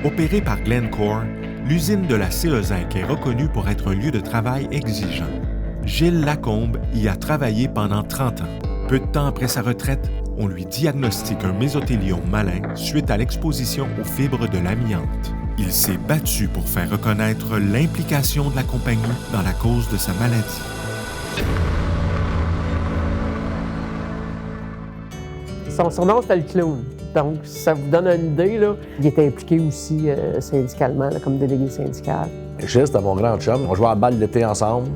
Opérée par Glencore, l'usine de la CE Zinc est reconnue pour être un lieu de travail exigeant. Gilles Lacombe y a travaillé pendant 30 ans. Peu de temps après sa retraite, on lui diagnostique un mésothéliome malin suite à l'exposition aux fibres de l'amiante. Il s'est battu pour faire reconnaître l'implication de la compagnie dans la cause de sa maladie. Son surnom, c'était le clown. Donc, ça vous donne une idée, là. Il était impliqué aussi syndicalement, là, comme délégué syndical. Gilles, c'était mon grand chum. On jouait à la balle l'été ensemble.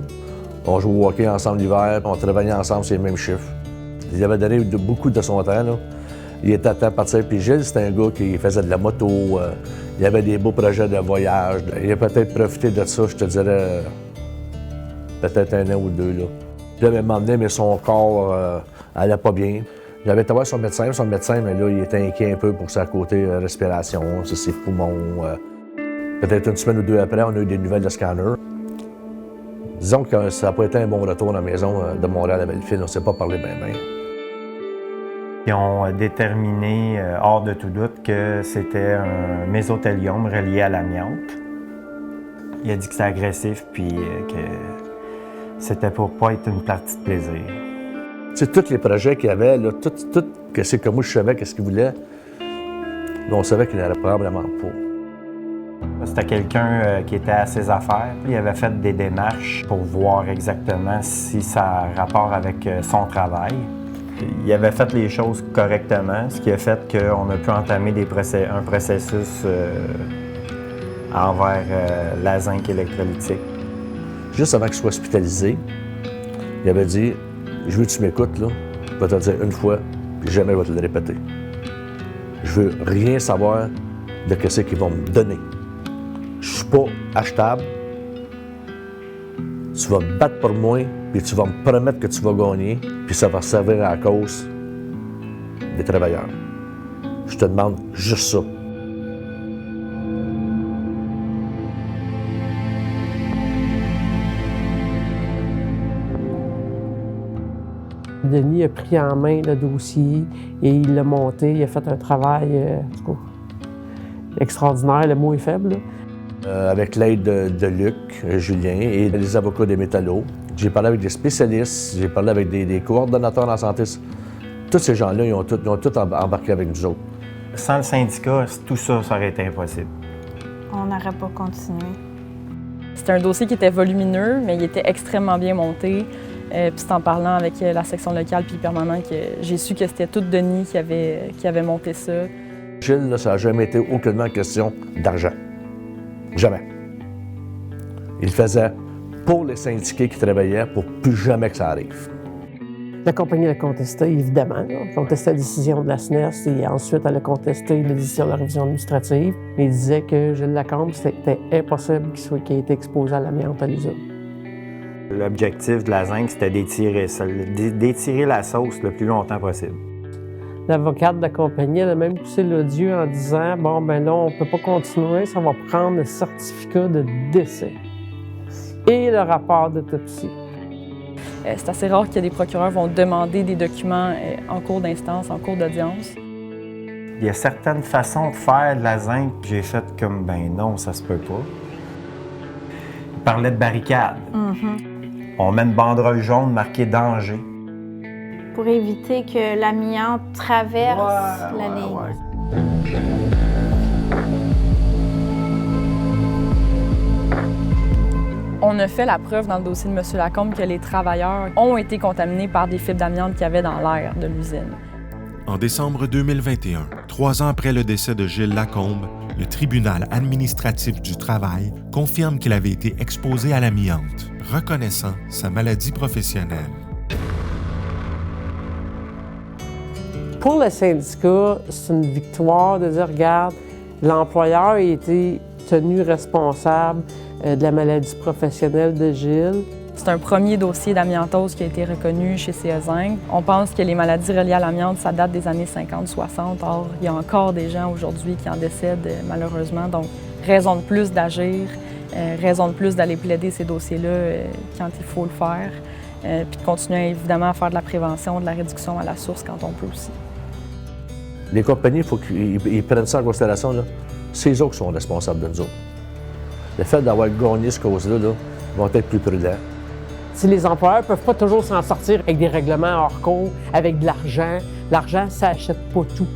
On jouait au hockey ensemble l'hiver. On travaillait ensemble sur les mêmes chiffres. Il avait donné beaucoup de son temps, là. Il était à temps partir. Puis Gilles, c'était un gars qui faisait de la moto. Il avait des beaux projets de voyage. Il a peut-être profité de ça, je te dirais, peut-être un an ou deux, là. Puis là, à un moment donné, mais son corps allait pas bien. J'avais été voir son médecin, mais là, il était inquiet un peu pour sa côté respiration, ses poumons. Peut-être une semaine ou deux après, on a eu des nouvelles de scanner. Disons que ça n'a pas été un bon retour à la maison de Montréal à Belleville. On ne s'est pas parlé bien. Ils ont déterminé, hors de tout doute, que c'était un mésothéliome relié à l'amiante. Il a dit que c'était agressif, puis que c'était pour pas être une partie de plaisir. Tu sais, tous les projets qu'il y avait, là, tout que c'est comme moi je savais qu'est-ce qu'il voulait, mais on savait qu'il n'aurait probablement pas. C'était quelqu'un qui était à ses affaires. Il avait fait des démarches pour voir exactement si ça a rapport avec son travail. Il avait fait les choses correctement, ce qui a fait qu'on a pu entamer un processus envers la zinc électrolytique. Juste avant qu'il soit hospitalisé, il avait dit « Je veux que tu m'écoutes, là. Je vais te le dire une fois, puis jamais je vais te le répéter. Je veux rien savoir de ce qu'ils vont me donner. Je suis pas achetable. Tu vas me battre pour moi, puis tu vas me promettre que tu vas gagner, puis ça va servir à la cause des travailleurs. Je te demande juste ça. » Denis a pris en main le dossier et il l'a monté. Il a fait un travail extraordinaire, le mot est faible. Avec l'aide de Luc, Julien et des avocats des métallos. J'ai parlé avec des spécialistes, j'ai parlé avec des coordonnateurs en santé. Tous ces gens-là, ils ont tous embarqué avec nous autres. Sans le syndicat, tout ça, ça aurait été impossible. On n'aurait pas continué. C'était un dossier qui était volumineux, mais il était extrêmement bien monté. Puis c'est en parlant avec la section locale puis permanent que j'ai su que c'était tout Denis qui avait monté ça. Gilles, là, ça n'a jamais été aucunement question d'argent. Jamais. Il faisait pour les syndiqués qui travaillaient pour plus jamais que ça arrive. La compagnie a contesté, évidemment. Elle a contesté la décision de la SNES et ensuite elle a contesté la décision de la révision administrative. Il disait que Gilles Lacombe, c'était impossible qu'il ait été exposé à l'amiante à l'usine. L'objectif de la zinc, c'était d'étirer la sauce le plus longtemps possible. L'avocate de la compagnie, elle a même poussé l'odieux en disant « Bon, ben là, on ne peut pas continuer, ça va prendre le certificat de décès et le rapport d'autopsie. » C'est assez rare que des procureurs vont demander des documents en cours d'instance, en cours d'audience. Il y a certaines façons de faire de la zinc que j'ai faites comme « ben non, ça se peut pas ». Il parlait de barricade. On met une banderole jaune marquée « danger ». Pour éviter que l'amiante traverse la ligne. On a fait la preuve dans le dossier de M. Lacombe que les travailleurs ont été contaminés par des fibres d'amiante qu'il y avait dans l'air de l'usine. En décembre 2021, 3 ans après le décès de Gilles Lacombe, le tribunal administratif du travail confirme qu'il avait été exposé à l'amiante, reconnaissant sa maladie professionnelle. Pour le syndicat, c'est une victoire de dire, regarde, l'employeur a été tenu responsable de la maladie professionnelle de Gilles. C'est un premier dossier d'amiantose qui a été reconnu chez CE Zinc. On pense que les maladies reliées à l'amiante, ça date des années 50-60. Or, il y a encore des gens aujourd'hui qui en décèdent malheureusement. Donc, raison de plus d'agir, raison de plus d'aller plaider ces dossiers-là quand il faut le faire. Puis de continuer évidemment à faire de la prévention, de la réduction à la source quand on peut aussi. Les compagnies, il faut qu'ils prennent ça en considération. Là. c'est eux autres qui sont responsables de nous autres. Le fait d'avoir gagné ce cause-là, là, ils vont être plus prudents. Si les employeurs ne peuvent pas toujours s'en sortir avec des règlements hors cours, avec de l'argent, ça n'achète pas tout.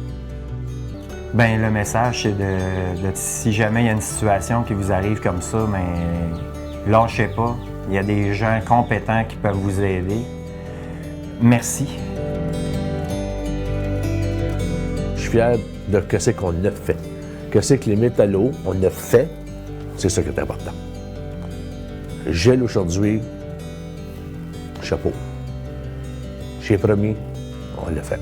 Bien, le message, c'est de si jamais il y a une situation qui vous arrive comme ça, bien, lâchez pas. Il y a des gens compétents qui peuvent vous aider. Merci. Je suis fier de ce qu'on a fait. Ce que les métallos, on a fait, c'est ça qui est important. Gilles, aujourd'hui, chapeau. J'ai promis, on l'a fait.